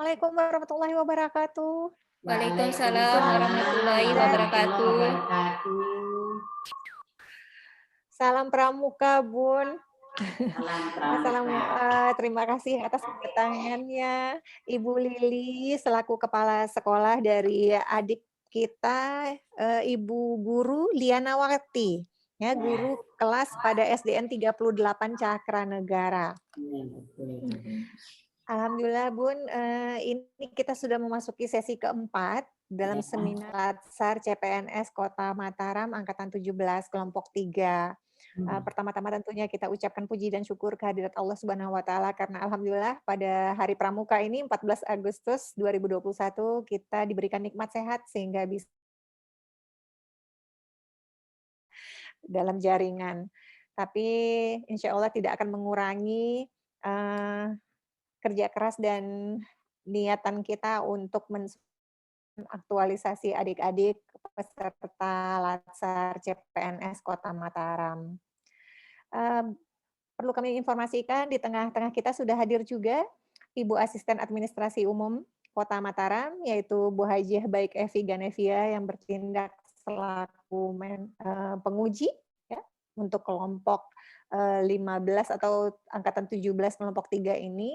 Assalamualaikum warahmatullahi wabarakatuh. Waalaikumsalam Selamat warahmatullahi wabarakatuh. salam pramuka, Bun. Salam pramuka. Terima kasih atas kedatangannya Ibu Lili selaku kepala sekolah dari adik kita, Ibu Guru Lianawati, ya, guru kelas pada SDN 38 Cakranegara. Alhamdulillah, Bun, ini kita sudah memasuki sesi keempat dalam seminar Latsar CPNS Kota Mataram angkatan 17 kelompok 3. Pertama-tama tentunya kita ucapkan puji dan syukur kehadirat Allah Subhanahu wa taala karena alhamdulillah pada Hari Pramuka ini 14 Agustus 2021 kita diberikan nikmat sehat sehingga bisa dalam jaringan. Tapi insya Allah tidak akan mengurangi kerja keras dan niatan kita untuk aktualisasi adik-adik peserta Latsar CPNS Kota Mataram. Perlu kami informasikan di tengah-tengah kita sudah hadir juga Ibu Asisten Administrasi Umum Kota Mataram, yaitu Bu Hajiah Baik Evi Ganevia yang bertindak selaku penguji ya, untuk kelompok 15 atau angkatan 17 kelompok 3 ini.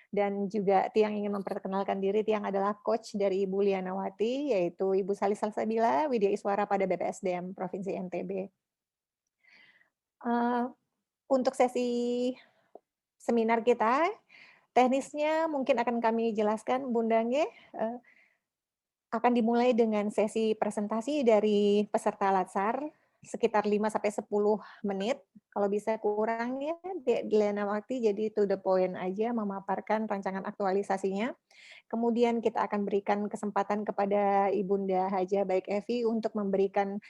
Dan juga Tiang ingin memperkenalkan diri, Tiang adalah coach dari Ibu Lianawati, yaitu Ibu Salis Salsabila, Widya Iswara pada BPSDM Provinsi NTB. Untuk sesi seminar kita, teknisnya mungkin akan kami jelaskan, Bunda Nge, akan dimulai dengan sesi presentasi dari peserta Latsar, sekitar 5-10 menit. Kalau bisa kurang ya, Lianawati, jadi to the point aja memaparkan rancangan aktualisasinya. Kemudian kita akan berikan kesempatan kepada Ibunda Hajiah Baik Evi untuk memberikan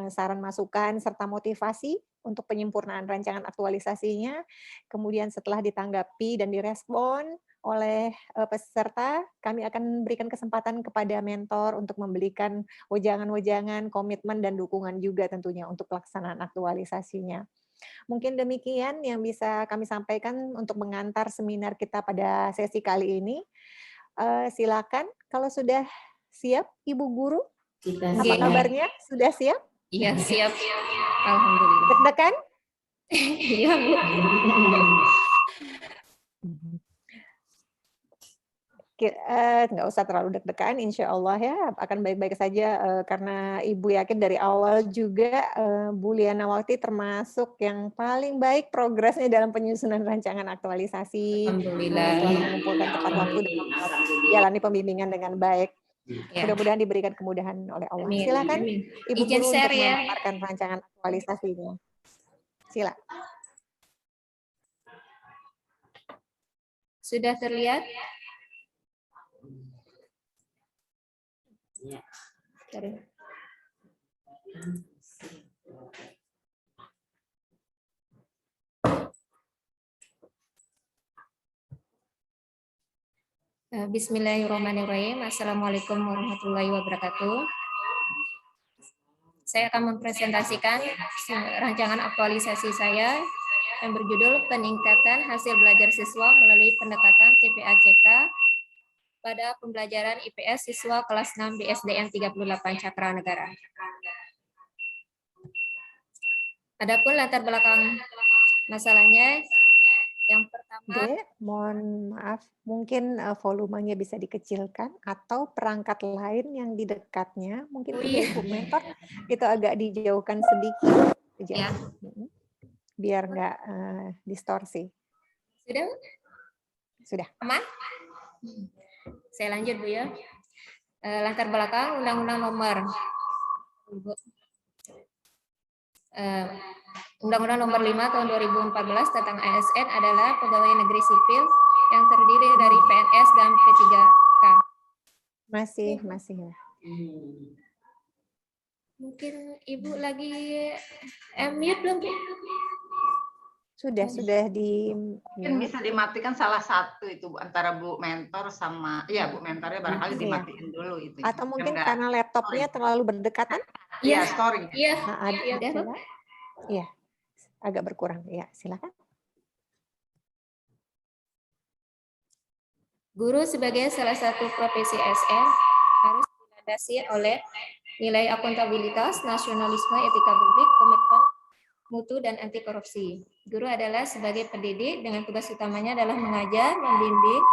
saran masukan serta motivasi untuk penyempurnaan rancangan aktualisasinya. Kemudian setelah ditanggapi dan direspon oleh peserta, kami akan berikan kesempatan kepada mentor untuk memberikan wejangan-wejangan, komitmen, dan dukungan juga tentunya untuk pelaksanaan aktualisasinya. Mungkin demikian yang bisa kami sampaikan untuk mengantar seminar kita pada sesi kali ini. Silakan kalau sudah siap, Ibu Guru. Apa kabarnya? Sudah siap? Iya, siap. Alhamdulillah. Deg-degan? Iya, Bu. Nggak usah terlalu deg-degan, insya Allah ya akan baik-baik saja, karena Ibu yakin dari awal juga Bu Lianawati termasuk yang paling baik progresnya dalam penyusunan rancangan aktualisasi, selalu mengumpulkan tepat waktu dan menjalani pembimbingan dengan baik. Mudah-mudahan diberikan kemudahan oleh Allah. Silakan Ibu Guru untuk memaparkan rancangan aktualisasinya. Silakan. Sudah terlihat? Ya. Bismillahirrahmanirrahim. Assalamualaikum warahmatullahi wabarakatuh. Saya akan mempresentasikan rancangan aktualisasi saya yang berjudul Peningkatan Hasil Belajar Siswa Melalui Pendekatan TPACK pada Pembelajaran IPS Siswa Kelas 6 di SDN 38 Cakranegara. Adapun latar belakang masalahnya, yang pertama, mohon maaf, mungkin volumenya bisa dikecilkan atau perangkat lain yang di dekatnya, mungkin Ibu mentor itu agak dijauhkan sedikit, ya. Biar nggak distorsi. Sudah? Sudah. Aman? Saya lanjut, Bu ya. Latar belakang Undang-Undang Nomor 5 tahun 2014 tentang ASN adalah pegawai negeri sipil yang terdiri dari PNS dan P3K. Masih ya. Mungkin Ibu lagi mute belum, Bu? Sudah di mungkin bisa dimatikan salah satu itu antara Bu mentor sama Bu mentornya barangkali dimatiin dulu itu. Atau mungkin karena laptopnya terlalu berdekatan? Iya, story. Iya. Iya. Agak berkurang. Ya, silakan. Guru sebagai salah satu profesi ASN harus dilandasi oleh nilai akuntabilitas, nasionalisme, etika publik, komitmen mutu, dan anti korupsi. Guru adalah sebagai pendidik dengan tugas utamanya adalah mengajar, membimbing,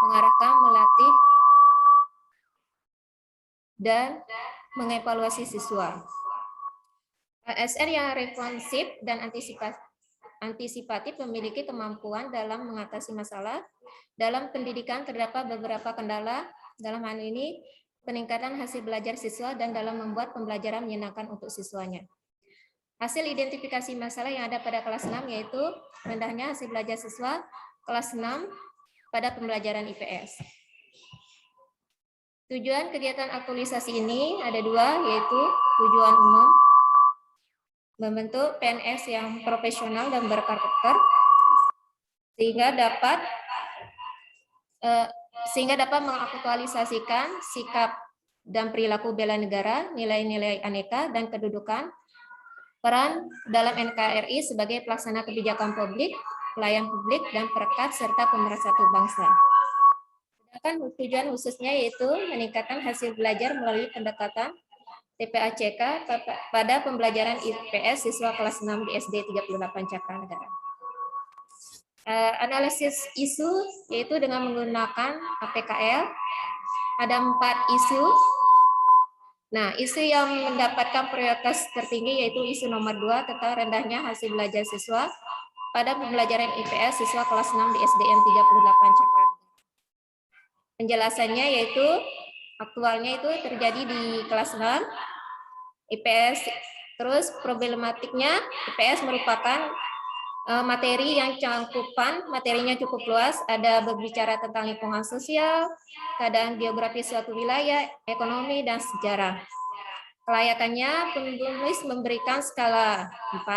mengarahkan, melatih, dan mengevaluasi siswa. ASN yang responsif dan antisipatif memiliki kemampuan dalam mengatasi masalah. Dalam pendidikan terdapat beberapa kendala, dalam hal ini peningkatan hasil belajar siswa dan dalam membuat pembelajaran menyenangkan untuk siswanya. Hasil identifikasi masalah yang ada pada kelas 6 yaitu rendahnya hasil belajar siswa kelas 6 pada pembelajaran IPS. Tujuan kegiatan aktualisasi ini ada dua, yaitu tujuan umum, membentuk PNS yang profesional dan berkarakter sehingga dapat mengaktualisasikan sikap dan perilaku bela negara, nilai-nilai aneka dan kedudukan, peran dalam NKRI sebagai pelaksana kebijakan publik, pelayan publik, dan perekat serta pemersatu bangsa. Sedangkan tujuan khususnya yaitu meningkatkan hasil belajar melalui pendekatan TPACK pada pembelajaran IPS siswa kelas 6 di SD 38 Cakra Negara. Analisis isu yaitu dengan menggunakan APKL. Ada 4 isu. Nah, isu yang mendapatkan prioritas tertinggi yaitu isu nomor 2 tentang rendahnya hasil belajar siswa pada pembelajaran IPS siswa kelas 6 di SDN 38 Cakra. Penjelasannya yaitu aktualnya itu terjadi di kelas 6 IPS. Terus problematiknya IPS merupakan materi yang materinya cukup luas, ada berbicara tentang lingkungan sosial, keadaan geografis suatu wilayah, ekonomi, dan sejarah. Kelayakannya penulis memberikan skala 4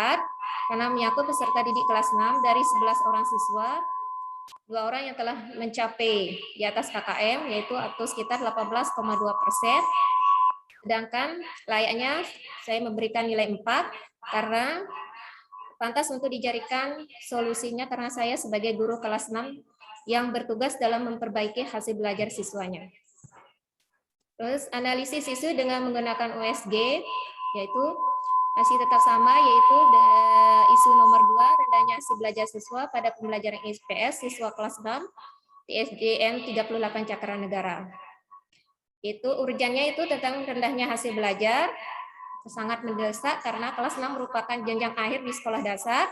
karena menyangkut peserta didik kelas 6 dari 11 orang siswa, 2 orang yang telah mencapai di atas KKM yaitu atau sekitar 18,2%. Sedangkan layaknya saya memberikan nilai 4 karena pantas untuk dijadikan solusinya karena saya sebagai guru kelas 6 yang bertugas dalam memperbaiki hasil belajar siswanya. Terus analisis isu dengan menggunakan USG yaitu masih tetap sama yaitu isu nomor 2 rendahnya hasil belajar siswa pada pembelajaran IPS siswa kelas 6 di SDN 38 Cakra Negara. Itu urgennya itu tentang rendahnya hasil belajar. Sangat mendesak karena kelas 6 merupakan jenjang akhir di sekolah dasar.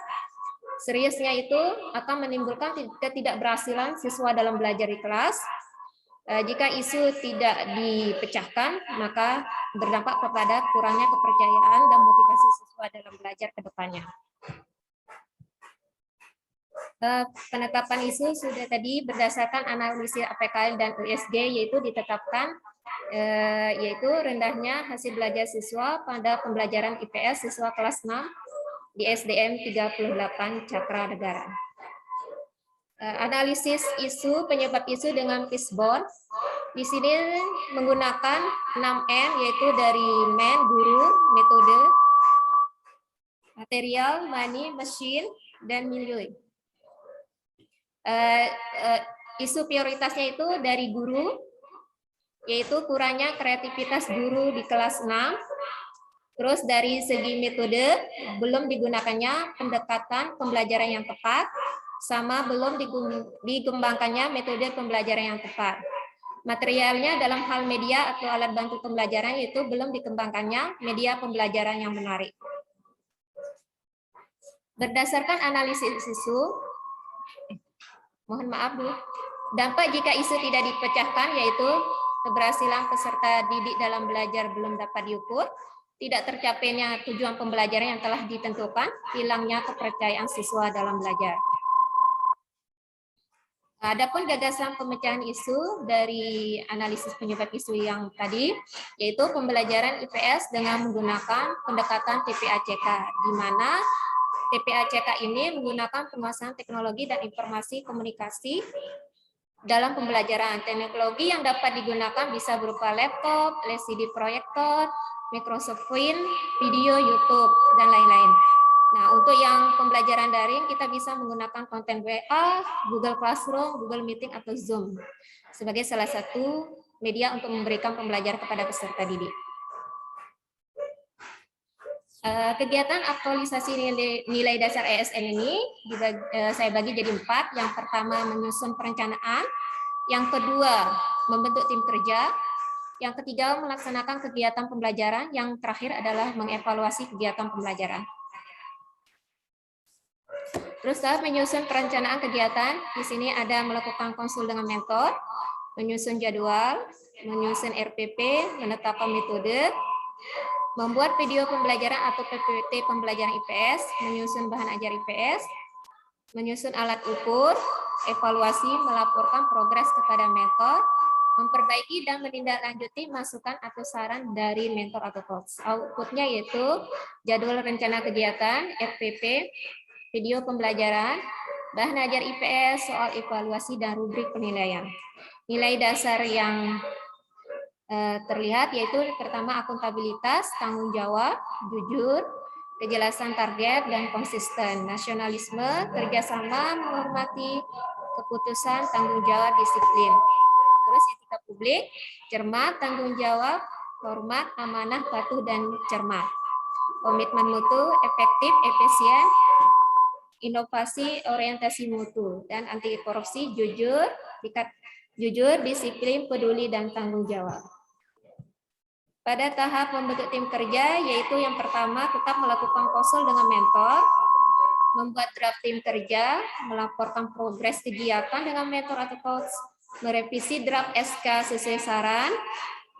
Seriusnya itu akan menimbulkan ketidakberhasilan siswa dalam belajar di kelas. Jika isu tidak dipecahkan, maka berdampak kepada kurangnya kepercayaan dan motivasi siswa dalam belajar ke depannya. Penetapan isu sudah tadi berdasarkan analisis APKL dan USG yaitu ditetapkan yaitu rendahnya hasil belajar siswa pada pembelajaran IPS siswa kelas 6 di SDN 38 Cakra Negara. Analisis isu, penyebab isu dengan fishbone. Di sini menggunakan 6M yaitu dari man, guru, metode, material, money, mesin, dan milieu. Isu prioritasnya itu dari guru, yaitu kurangnya kreativitas guru di kelas 6. Terus dari segi metode, belum digunakannya pendekatan pembelajaran yang tepat, sama belum dikembangkannya metode pembelajaran yang tepat. Materialnya dalam hal media atau alat bantu pembelajaran itu belum dikembangkannya media pembelajaran yang menarik. Berdasarkan analisis isu, mohon maaf dulu, dampak jika isu tidak dipecahkan yaitu keberhasilan peserta didik dalam belajar belum dapat diukur, tidak tercapainya tujuan pembelajaran yang telah ditentukan, hilangnya kepercayaan siswa dalam belajar. Adapun gagasan pemecahan isu dari analisis penyebab isu yang tadi, yaitu pembelajaran IPS dengan menggunakan pendekatan TPACK, di mana TPACK ini menggunakan penguasaan teknologi dan informasi komunikasi dalam pembelajaran. Teknologi yang dapat digunakan bisa berupa laptop, LCD proyektor, Microsoft Win, video, YouTube, dan lain-lain. Nah, untuk yang pembelajaran daring, kita bisa menggunakan konten WA, Google Classroom, Google Meeting, atau Zoom sebagai salah satu media untuk memberikan pembelajaran kepada peserta didik. Kegiatan aktualisasi nilai dasar ESN ini saya bagi jadi 4. Yang pertama, menyusun perencanaan. Yang kedua, membentuk tim kerja. Yang ketiga, melaksanakan kegiatan pembelajaran. Yang terakhir adalah mengevaluasi kegiatan pembelajaran. Terus menyusun perencanaan kegiatan. Di sini ada melakukan konsul dengan mentor, menyusun jadwal, menyusun RPP, menetapkan metode, membuat video pembelajaran atau PPT pembelajaran IPS, menyusun bahan ajar IPS, menyusun alat ukur, evaluasi, melaporkan progres kepada mentor, memperbaiki dan menindaklanjuti masukan atau saran dari mentor atau coach. Outputnya yaitu jadwal rencana kegiatan, RPP, video pembelajaran, bahan ajar IPS, soal evaluasi, dan rubrik penilaian. Nilai dasar yang terlihat yaitu pertama akuntabilitas, tanggung jawab, jujur, kejelasan target, dan konsisten. Nasionalisme, kerjasama, menghormati keputusan, tanggung jawab, disiplin. Terus etika publik, cermat, tanggung jawab, hormat, amanah, patuh, dan cermat. Komitmen mutu, efektif, efisien, inovasi, orientasi mutu, dan anti korupsi, jujur, disiplin, peduli, dan tanggung jawab. Pada tahap membentuk tim kerja, yaitu yang pertama tetap melakukan konsul dengan mentor, membuat draft tim kerja, melaporkan progres kegiatan dengan mentor atau coach, merevisi draft SK sesuai saran,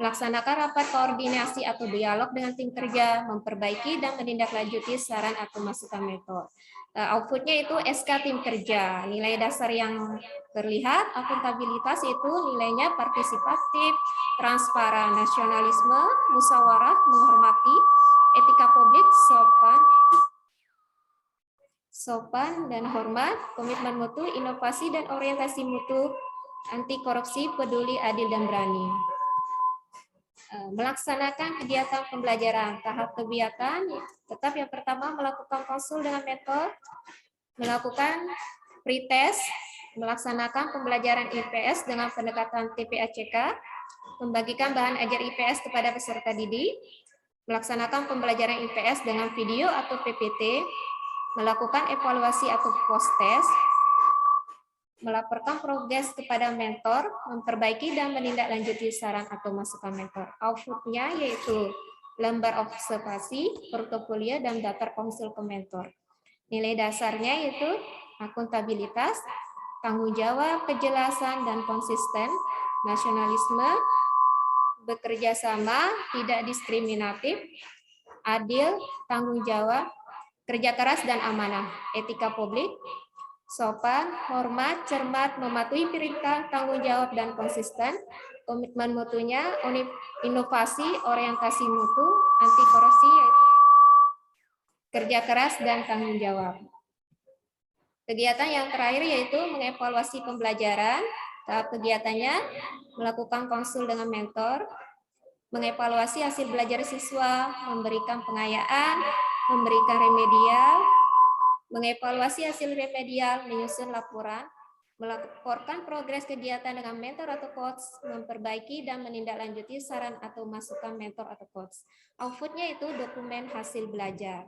melaksanakan rapat koordinasi atau dialog dengan tim kerja, memperbaiki dan menindaklanjuti saran atau masukan mentor. Outputnya itu SK tim kerja. Nilai dasar yang terlihat, akuntabilitas itu nilainya partisipatif, transparan, nasionalisme, musyawarah, menghormati, etika publik, sopan dan hormat, komitmen mutu, inovasi dan orientasi mutu, anti korupsi, peduli, adil, dan berani. Melaksanakan kegiatan pembelajaran. Tahap kegiatan tetap yang pertama melakukan konsul dengan mentor, melakukan pretest, melaksanakan pembelajaran IPS dengan pendekatan TPACK, membagikan bahan ajar IPS kepada peserta didik, melaksanakan pembelajaran IPS dengan video atau PPT, melakukan evaluasi atau post-test, melaporkan progres kepada mentor, memperbaiki dan menindaklanjuti saran atau masukan mentor. Outputnya yaitu lembar observasi, portofolio, dan daftar konsul ke mentor. Nilai dasarnya yaitu akuntabilitas, tanggung jawab, kejelasan, dan konsisten, nasionalisme, bekerja sama, tidak diskriminatif, adil, tanggung jawab, kerja keras dan amanah, etika publik, sopan, hormat, cermat, mematuhi perintah, tanggung jawab, dan konsisten, komitmen mutunya, inovasi, orientasi mutu, anti korupsi, yaitu kerja keras dan tanggung jawab. Kegiatan yang terakhir yaitu mengevaluasi pembelajaran. Tahap kegiatannya melakukan konsul dengan mentor, mengevaluasi hasil belajar siswa, memberikan pengayaan, memberikan remedial, mengevaluasi hasil remedial, menyusun laporan, melaporkan progres kegiatan dengan mentor atau coach, memperbaiki dan menindaklanjuti saran atau masukan mentor atau coach. Outputnya itu dokumen hasil belajar.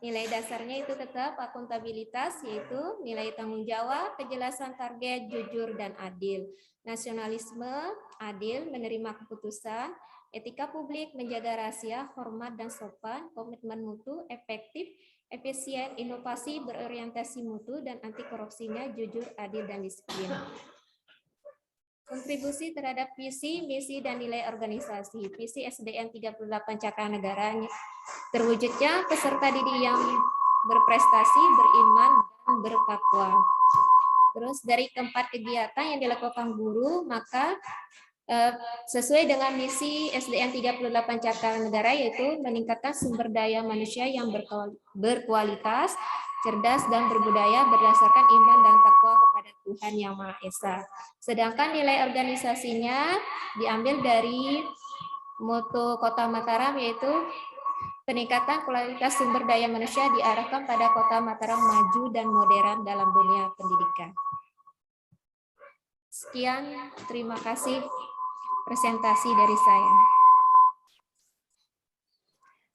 Nilai dasarnya itu tetap akuntabilitas, yaitu nilai tanggung jawab, kejelasan target, jujur, dan adil. Nasionalisme, adil, menerima keputusan, etika publik, menjaga rahasia, hormat dan sopan, komitmen mutu, efektif, efisien, inovasi, berorientasi mutu, dan anti korupsinya, jujur, adil, dan disiplin. Kontribusi terhadap visi, misi, dan nilai organisasi. Visi SDN 38 Cakra Negara terwujudnya peserta didik yang berprestasi, beriman, dan bertakwa. Terus dari keempat kegiatan yang dilakukan guru, maka sesuai dengan misi SDN 38 Cakra Negara, yaitu meningkatkan sumber daya manusia yang berkualitas, cerdas, dan berbudaya berdasarkan iman dan takwa kepada Tuhan Yang Maha Esa. Sedangkan nilai organisasinya diambil dari moto Kota Mataram, yaitu peningkatan kualitas sumber daya manusia diarahkan pada Kota Mataram maju dan modern dalam dunia pendidikan. Sekian, terima kasih presentasi dari saya.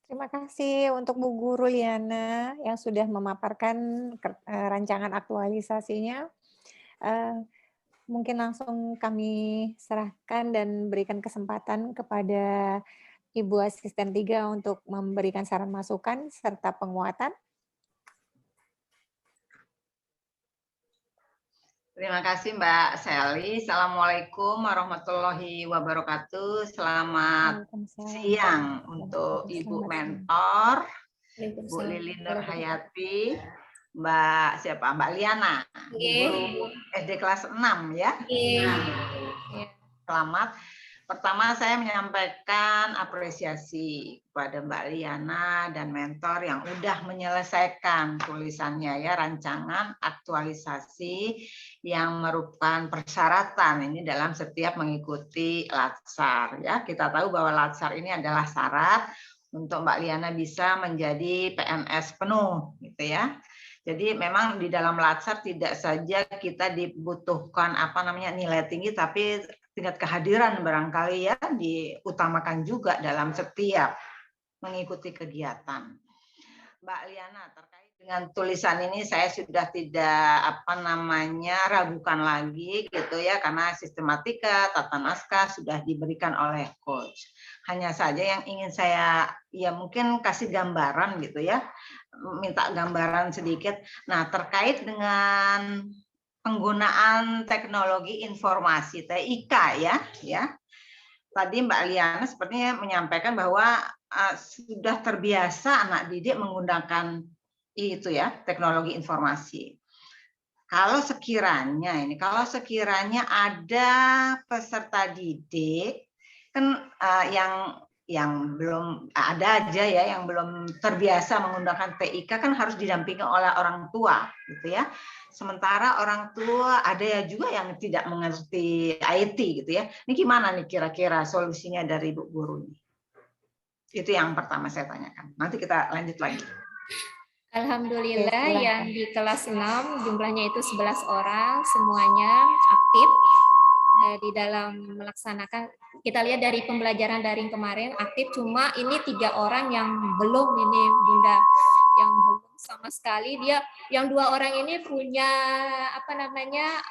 Terima kasih untuk Bu Guru Liana yang sudah memaparkan rancangan aktualisasinya. Mungkin langsung kami serahkan dan berikan kesempatan kepada Ibu Asisten 3 untuk memberikan saran masukan serta penguatan. Terima kasih Mbak Sally. Assalamualaikum warahmatullahi wabarakatuh. Selamat siang untuk Ibu Mentor, Bu Lili Nurhayati, Mbak siapa? Mbak Liana, guru SD kelas 6 ya. Selamat. Pertama saya menyampaikan apresiasi kepada Mbak Liana dan mentor yang udah menyelesaikan tulisannya ya, rancangan aktualisasi yang merupakan persyaratan ini dalam setiap mengikuti Latsar ya. Kita tahu bahwa Latsar ini adalah syarat untuk Mbak Liana bisa menjadi PNS penuh gitu ya. Jadi memang di dalam Latsar tidak saja kita dibutuhkan nilai tinggi, tapi tingkat kehadiran barangkali ya diutamakan juga dalam setiap mengikuti kegiatan. Mbak Liana, terkait dengan tulisan ini saya sudah tidak ragukan lagi gitu ya, karena sistematika, tata naskah sudah diberikan oleh coach. Hanya saja yang ingin saya ya mungkin kasih gambaran gitu ya, minta gambaran sedikit. Nah, terkait dengan penggunaan teknologi informasi TIK ya. Tadi Mbak Liana sepertinya menyampaikan bahwa sudah terbiasa anak didik menggunakan itu ya, teknologi informasi. Kalau sekiranya ada peserta didik kan yang belum ada aja ya, yang belum terbiasa menggunakan TIK kan harus didampingi oleh orang tua gitu ya. Sementara orang tua ada ya juga yang tidak mengerti IT gitu ya. Ini gimana nih kira-kira solusinya dari Bu Guru ini? Itu yang pertama saya tanyakan. Nanti kita lanjut lagi. Alhamdulillah yang di kelas 6 jumlahnya itu 11 orang, semuanya aktif di dalam melaksanakan. Kita lihat dari pembelajaran daring kemarin aktif, cuma ini 3 orang yang belum ini Bunda, yang belum sama sekali. Dia yang 2 orang ini punya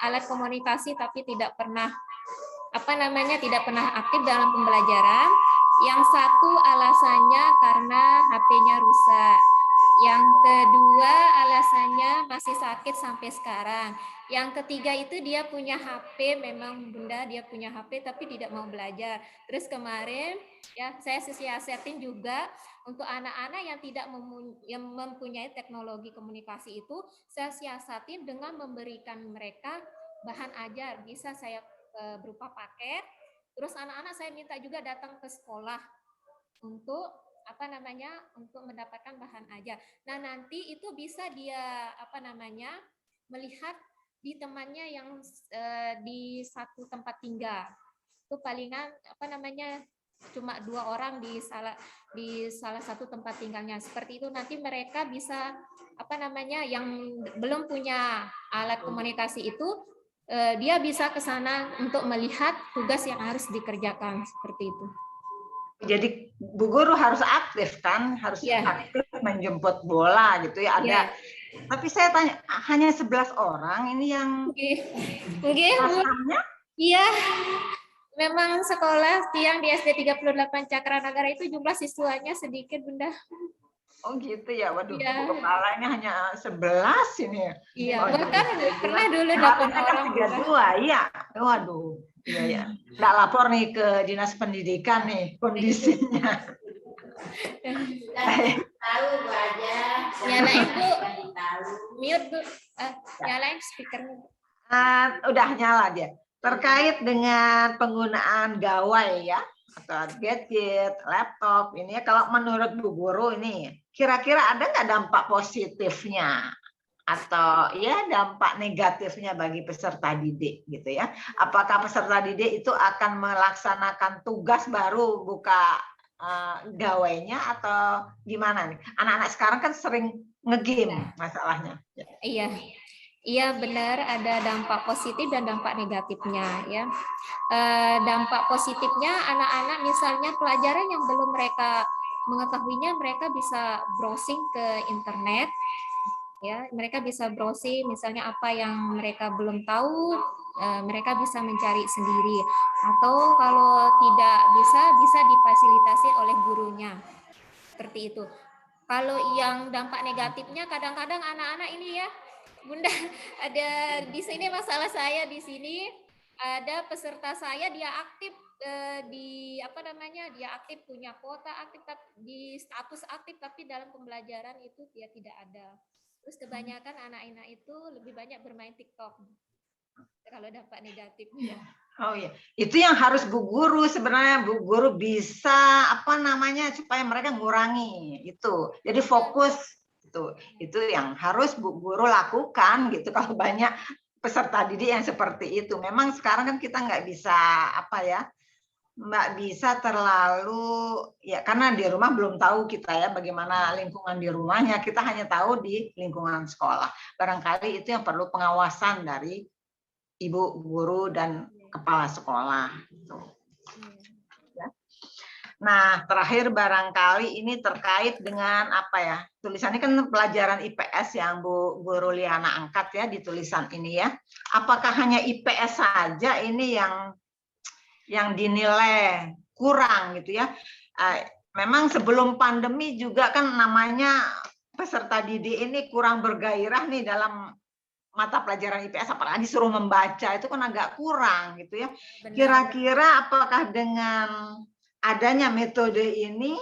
alat komunikasi tapi tidak pernah tidak pernah aktif dalam pembelajaran. Yang satu alasannya karena HP-nya rusak. Yang kedua alasannya masih sakit sampai sekarang. Yang ketiga itu dia punya HP, memang Bunda dia punya HP tapi tidak mau belajar. Terus kemarin ya saya siasatin juga untuk anak-anak yang tidak mempunyai teknologi komunikasi itu, saya siasatin dengan memberikan mereka bahan ajar. Bisa saya berupa paket. Terus anak-anak saya minta juga datang ke sekolah untuk untuk mendapatkan bahan ajar. Nah, nanti itu bisa dia melihat di temannya yang di satu tempat tinggal. Itu palingan cuma 2 orang di salah satu tempat tinggalnya. Seperti itu nanti mereka bisa yang belum punya alat komunikasi itu dia bisa ke sana untuk melihat tugas yang harus dikerjakan seperti itu. Jadi Bu Guru harus aktif kan, harus aktif menjemput bola gitu ya. Ada. Tapi saya tanya, hanya 11 orang ini yang kelasnya? Iya. Memang sekolah tiang di SD 38 Cakranagara itu jumlah siswanya sedikit, Bunda. Oh gitu ya, waduh, kepala ini hanya 11 ini. Iya, bahkan pernah dulu 8 orang. 32, iya. Waduh. Iya. Nggak lapor nih ke Dinas Pendidikan nih kondisinya. Tahu Bu aja. Nyalain Bu. Mute Bu. Nyalain speakernya. Udah nyala dia. Terkait dengan penggunaan gawai ya, atau gadget, laptop ini ya, kalau menurut Bu Guru ini kira-kira ada nggak dampak positifnya? Atau ya dampak negatifnya bagi peserta didik gitu ya. Apakah peserta didik itu akan melaksanakan tugas baru buka gawainya atau gimana nih? Anak-anak sekarang kan sering ngegame masalahnya. Iya, iya benar ada dampak positif dan dampak negatifnya ya. Dampak positifnya anak-anak misalnya pelajaran yang belum mereka mengetahuinya mereka bisa browsing ke internet ya, mereka bisa browsing misalnya apa yang mereka belum tahu, mereka bisa mencari sendiri atau kalau tidak bisa difasilitasi oleh gurunya seperti itu. Kalau yang dampak negatifnya kadang-kadang anak-anak ini ya Bunda, ada di sini masalah saya di sini ada peserta saya dia aktif di apa namanya dia aktif punya kuota aktif di status aktif tapi dalam pembelajaran itu dia tidak ada. Terus kebanyakan anak-anak itu lebih banyak bermain TikTok. Kalau dampak negatifnya. Oh iya, itu yang harus Bu Guru sebenarnya. Bu Guru bisa apa namanya supaya mereka ngurangi itu. Jadi fokus itu yang harus Bu Guru lakukan gitu. Kalau banyak peserta didik yang seperti itu, memang sekarang kan kita nggak bisa apa ya, nggak bisa terlalu ya karena di rumah belum tahu kita ya bagaimana lingkungan di rumahnya. Kita hanya tahu di lingkungan sekolah. Barangkali itu yang perlu pengawasan dari Ibu Guru dan kepala sekolah. Nah, terakhir barangkali ini terkait dengan apa ya? Tulisannya kan pelajaran IPS yang Bu Guru Liana angkat ya di tulisan ini ya. Apakah hanya IPS saja ini yang dinilai kurang gitu ya? Memang sebelum pandemi juga kan namanya peserta didik ini kurang bergairah nih dalam mata pelajaran IPS, apalagi disuruh membaca itu kan agak kurang gitu ya. Kira-kira apakah dengan adanya metode ini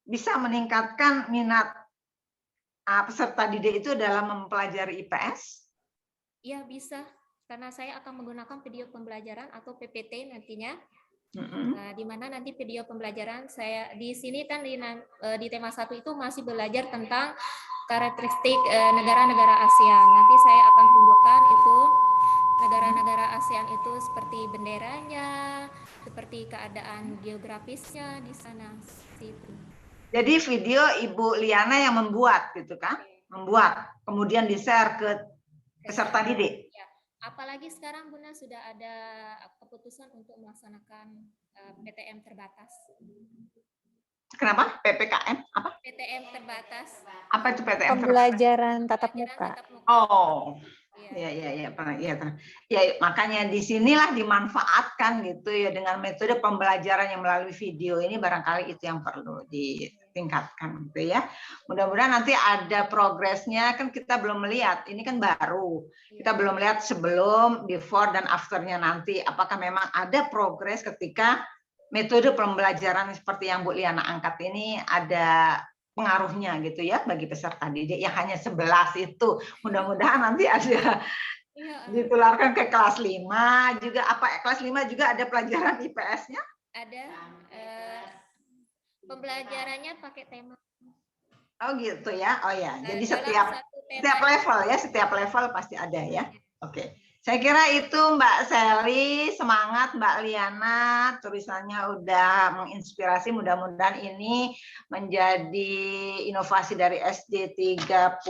bisa meningkatkan minat peserta didik itu dalam mempelajari IPS? Iya bisa, karena saya akan menggunakan video pembelajaran atau PPT nantinya. Di mana nanti video pembelajaran saya di sini kan di tema 1 itu masih belajar tentang karakteristik negara-negara ASEAN. Nanti saya akan tunjukkan itu negara-negara ASEAN itu seperti benderanya, seperti keadaan geografisnya di sana. Situ. Jadi video Ibu Liana yang membuat gitu kan? Membuat, kemudian di-share ke peserta didik. Ya. Apalagi sekarang Bunda sudah ada keputusan untuk melaksanakan PTM terbatas. Kenapa? PPKM? Apa? PTM terbatas. Apa itu PTM? Pembelajaran tatap muka. Oh, ya, makanya disinilah dimanfaatkan gitu ya dengan metode pembelajaran yang melalui video ini barangkali itu yang perlu ditingkatkan gitu ya. Mudah-mudahan nanti ada progresnya kan kita belum melihat. Ini kan baru. Kita belum melihat sebelum, before dan afternya nanti. Apakah memang ada progres ketika metode pembelajaran seperti yang Bu Liana angkat ini ada pengaruhnya gitu ya bagi peserta didik yang hanya 11 itu. Mudah-mudahan nanti ada ditularkan ke kelas 5 juga. Apa kelas 5 juga ada pelajaran IPS-nya? Ada. Pembelajarannya pakai tema. Oh gitu ya. Oh ya. Jadi setiap level ya, setiap level pasti ada ya. Oke. Saya kira itu Mbak Sally, semangat Mbak Liana, tulisannya udah menginspirasi, mudah-mudahan ini menjadi inovasi dari SD 30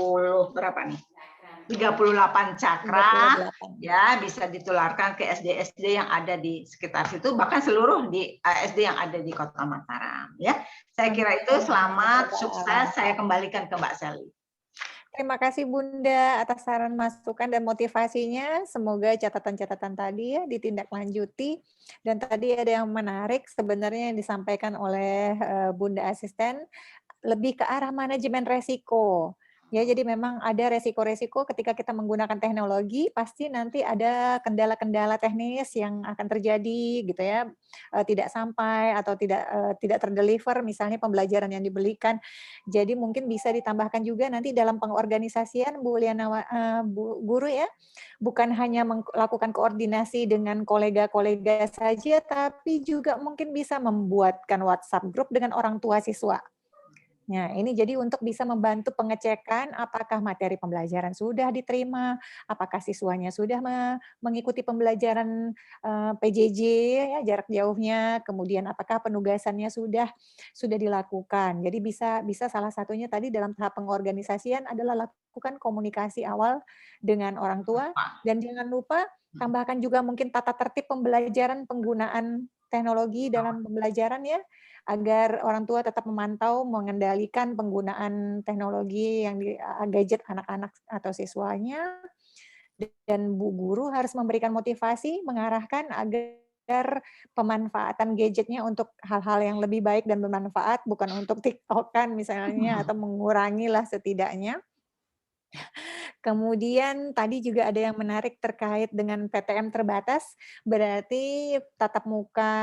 berapa nih? 38 cakra 38. Ya bisa ditularkan ke SD-SD yang ada di sekitar situ, bahkan seluruh di SD yang ada di Kota Mataram ya. Saya kira itu selamat, sukses, saya kembalikan ke Mbak Sally. Terima kasih Bunda atas saran masukan dan motivasinya. Semoga catatan-catatan tadi ya ditindaklanjuti. Dan tadi ada yang menarik sebenarnya yang disampaikan oleh Bunda Asisten lebih ke arah manajemen resiko. Ya, jadi memang ada resiko-resiko ketika kita menggunakan teknologi, pasti nanti ada kendala-kendala teknis yang akan terjadi gitu ya, tidak sampai atau tidak terdeliver misalnya pembelajaran yang diberikan. Jadi mungkin bisa ditambahkan juga nanti dalam pengorganisasian Bu Liana, Bu Guru ya, bukan hanya melakukan koordinasi dengan kolega-kolega saja, tapi juga mungkin bisa membuatkan WhatsApp group dengan orang tua siswa. Nah, ini jadi untuk bisa membantu pengecekan apakah materi pembelajaran sudah diterima, apakah siswanya sudah mengikuti pembelajaran PJJ ya jarak jauhnya, kemudian apakah penugasannya sudah dilakukan. Jadi bisa salah satunya tadi dalam tahap pengorganisasian adalah lakukan komunikasi awal dengan orang tua dan jangan lupa tambahkan juga mungkin tata tertib pembelajaran penggunaan teknologi dalam pembelajaran ya, agar orang tua tetap memantau, mengendalikan penggunaan teknologi yang gadget anak-anak atau siswanya, dan Bu Guru harus memberikan motivasi, mengarahkan agar pemanfaatan gadgetnya untuk hal-hal yang lebih baik dan bermanfaat, bukan untuk TikTok-an misalnya, atau mengurangilah setidaknya. Kemudian tadi juga ada yang menarik terkait dengan PTM terbatas, berarti tatap muka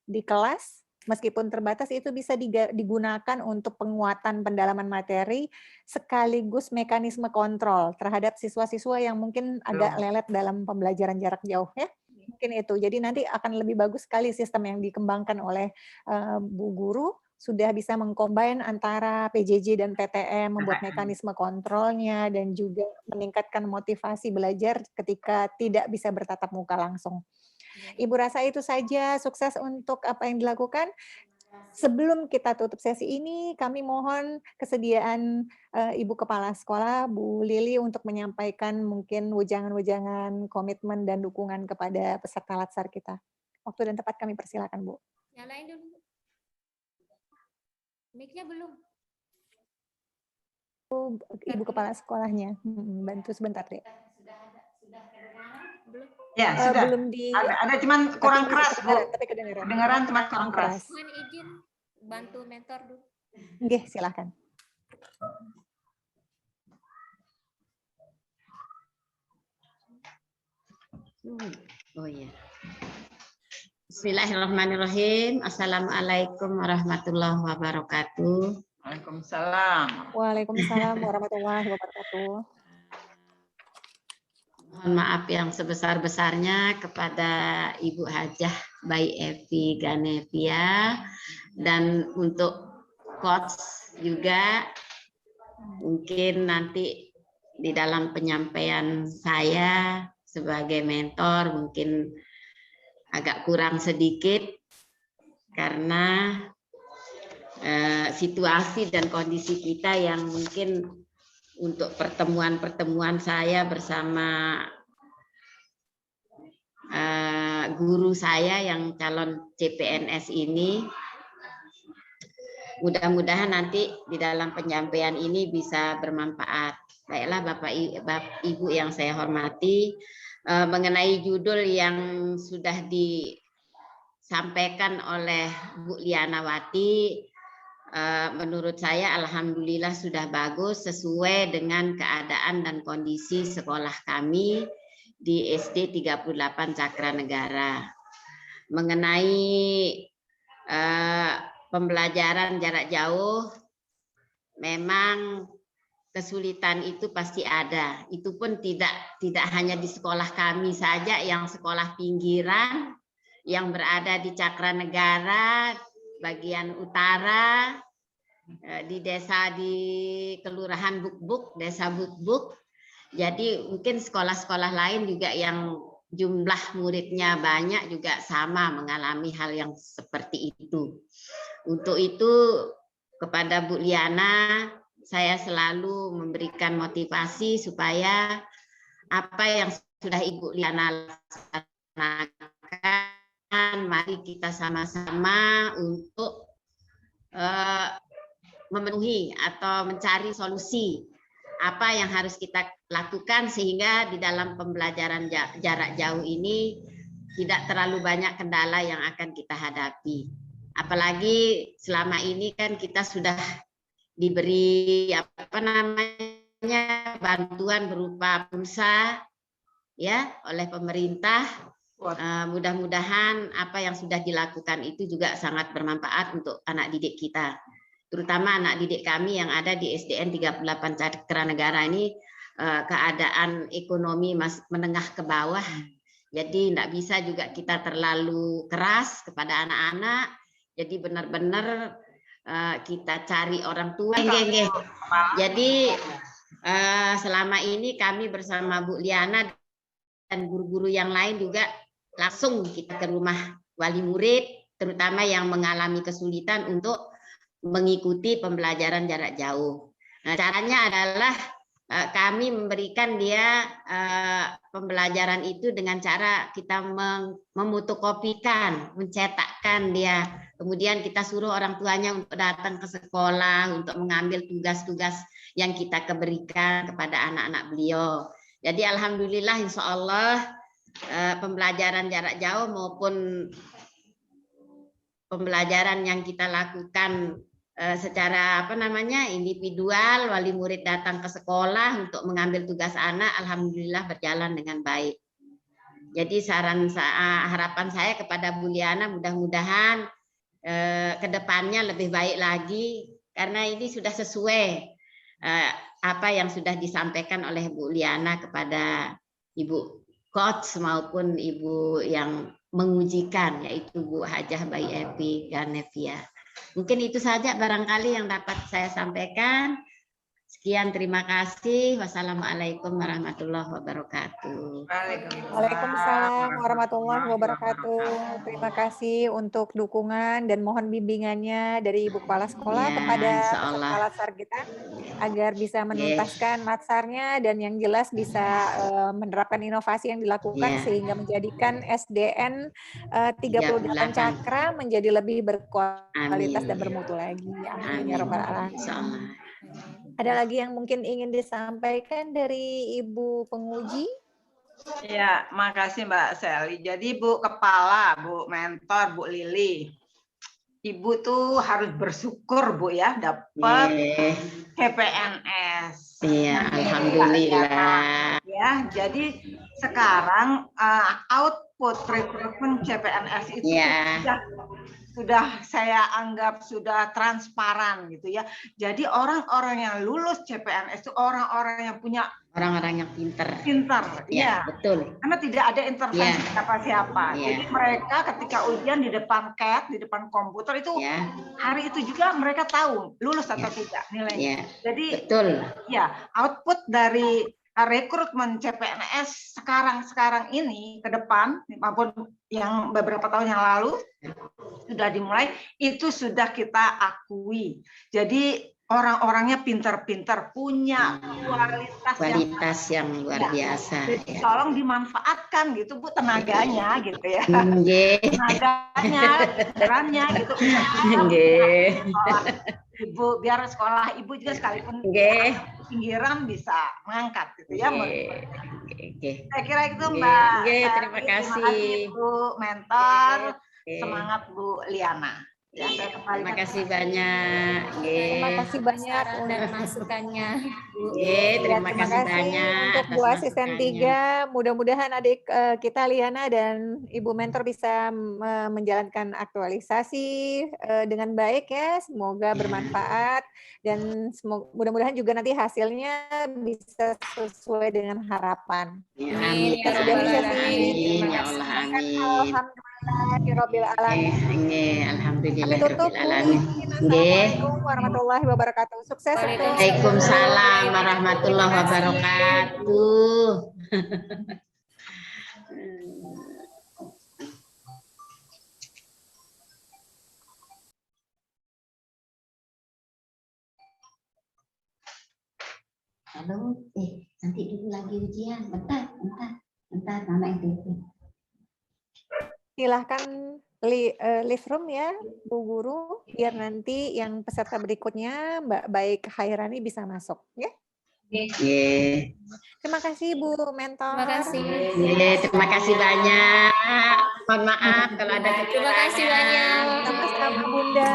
di kelas, meskipun terbatas itu bisa digunakan untuk penguatan pendalaman materi, sekaligus mekanisme kontrol terhadap siswa-siswa yang mungkin agak lelet dalam pembelajaran jarak jauh ya. Mungkin itu. Jadi nanti akan lebih bagus sekali sistem yang dikembangkan oleh Bu Guru, sudah bisa mengcombine antara PJJ dan PTM, membuat mekanisme kontrolnya, dan juga meningkatkan motivasi belajar ketika tidak bisa bertatap muka langsung. Ibu rasa itu saja, sukses untuk apa yang dilakukan. Sebelum kita tutup sesi ini, kami mohon kesediaan Ibu Kepala Sekolah, Bu Lili, untuk menyampaikan mungkin wejangan-wejangan komitmen dan dukungan kepada peserta latsar kita. Waktu dan tempat kami persilakan, Bu. Nyalain dulu. Mic-nya belum. Ibu Kepala Sekolahnya, bantu sebentar deh. Belum. Ya, sudah. Belum di. Ada cuman kurang keras, Bu. Tapi kedengaran. Kedengaran cuma kurang keras. Mohon izin bantu mentor dulu. Nggih, silakan. Oh iya. Bismillahirrahmanirrahim. Assalamualaikum warahmatullahi wabarakatuh. Waalaikumsalam. Waalaikumsalam warahmatullahi wabarakatuh. Mohon maaf yang sebesar-besarnya kepada Ibu Hajah Bayi Evi Ganevia, dan untuk coach juga mungkin nanti di dalam penyampaian saya sebagai mentor mungkin agak kurang sedikit karena situasi dan kondisi kita yang mungkin untuk pertemuan-pertemuan saya bersama guru saya yang calon CPNS ini, mudah-mudahan nanti di dalam penyampaian ini bisa bermanfaat. Baiklah Bapak Ibu yang saya hormati, mengenai judul yang sudah disampaikan oleh Bu Lianawati, menurut saya alhamdulillah sudah bagus sesuai dengan keadaan dan kondisi sekolah kami di SD 38 Cakranegara. Mengenai pembelajaran jarak jauh, memang kesulitan itu pasti ada. Itu pun tidak hanya di sekolah kami saja, yang sekolah pinggiran yang berada di Cakranegara bagian utara, di desa, di kelurahan Bukbuk, desa Bukbuk. Jadi mungkin sekolah-sekolah lain juga yang jumlah muridnya banyak juga sama mengalami hal yang seperti itu. Untuk itu kepada Bu Liana saya selalu memberikan motivasi supaya apa yang sudah Ibu Liana laksanakan, mari kita sama-sama untuk memenuhi atau mencari solusi apa yang harus kita lakukan sehingga di dalam pembelajaran jarak jauh ini tidak terlalu banyak kendala yang akan kita hadapi. Apalagi selama ini kan kita sudah diberi bantuan berupa pulsa ya oleh pemerintah. Mudah-mudahan apa yang sudah dilakukan itu juga sangat bermanfaat untuk anak didik kita, terutama anak didik kami yang ada di SDN 38 Cakranegara ini. Keadaan ekonomi menengah ke bawah, jadi tidak bisa juga kita terlalu keras kepada anak-anak. Jadi benar-benar kita cari orang tua. Jadi selama ini kami bersama Bu Liana dan guru-guru yang lain juga langsung kita ke rumah wali murid, terutama yang mengalami kesulitan untuk mengikuti pembelajaran jarak jauh. Nah, caranya adalah kami memberikan dia pembelajaran itu dengan cara kita memotokopikan, mencetakkan dia. Kemudian kita suruh orang tuanya untuk datang ke sekolah untuk mengambil tugas-tugas yang kita berikan kepada anak-anak beliau. Jadi alhamdulillah insya Allah pembelajaran jarak jauh maupun pembelajaran yang kita lakukan secara individual, wali murid datang ke sekolah untuk mengambil tugas anak, alhamdulillah berjalan dengan baik. Jadi harapan saya kepada Bu Liana mudah-mudahan ke depannya lebih baik lagi, karena ini sudah sesuai apa yang sudah disampaikan oleh Bu Liana kepada Ibu Coach maupun Ibu yang mengujikan, yaitu Bu Hajah Bayi Epi Ganevia. Mungkin itu saja barangkali yang dapat saya sampaikan. Sekian, terima kasih. Wassalamualaikum warahmatullahi wabarakatuh. Waalaikumsalam warahmatullahi wabarakatuh. Terima kasih untuk dukungan dan mohon bimbingannya dari Ibu Kepala Sekolah kepada peserta latsar kita agar bisa menuntaskan latsarnya dan yang jelas bisa menerapkan inovasi yang dilakukan sehingga menjadikan SDN 38 Cakra menjadi lebih berkualitas dan bermutu lagi. Amin ya rabbal alamin. Ada lagi yang mungkin ingin disampaikan dari Ibu penguji? Ya, makasih Mbak Sally. Jadi Bu Kepala, Bu Mentor, Bu Lili, Ibu tuh harus bersyukur Bu ya dapat CPNS. Iya, alhamdulillah. Ya, jadi sekarang output rekrutmen CPNS itu sudah saya anggap sudah transparan gitu ya. Jadi orang-orang yang lulus CPNS itu orang-orang yang punya orang-orang yang pintar. Ya, betul. Karena tidak ada intervensi siapa-siapa. Jadi mereka ketika ujian di depan CAT, di depan komputer itu hari itu juga mereka tahu lulus atau tidak nilainya. Jadi betul. Ya, output dari rekrutmen CPNS sekarang ini ke depan maupun yang beberapa tahun yang lalu sudah dimulai, itu sudah kita akui. Jadi orang-orangnya pintar-pintar, punya kualitas yang luar biasa. Jadi tolong dimanfaatkan gitu Bu tenaganya gitu ya. Tenaganya, perannya gitu. Ibu biar sekolah Ibu juga sekalipun pinggiran bisa mengangkat gitu ya. Saya kira itu Mbak. Terima kasih Bu Mentor. Semangat Bu Liana. Ya, terima kasih banyak. Terima kasih banyak dan masukannya. Terima kasih banyak untuk Bu Asisten 3. Mudah-mudahan adik kita Liana dan Ibu Mentor bisa menjalankan aktualisasi dengan baik ya. Semoga bermanfaat dan mudah-mudahan juga nanti hasilnya bisa sesuai dengan harapan. Amin. Kita sudah sesi. Ya Allah, amin. Alhamdulillahirabbil alamin. Alhamdulillahirabbil alamin. Assalamualaikum warahmatullahi wabarakatuh. Sukses. Waalaikumsalam warahmatullahi wabarakatuh. Halo, nanti dulu lagi ujian. Bentar, Mama itu. Silahkan live room ya, Bu Guru, biar nanti yang peserta berikutnya Mbak Baik Khairani bisa masuk, ya. Terima kasih Bu Mentor. Terima kasih. Terima kasih banyak. Mohon maaf kalau ada kekurangan. Terima kasih banyak. Sama-sama Bunda.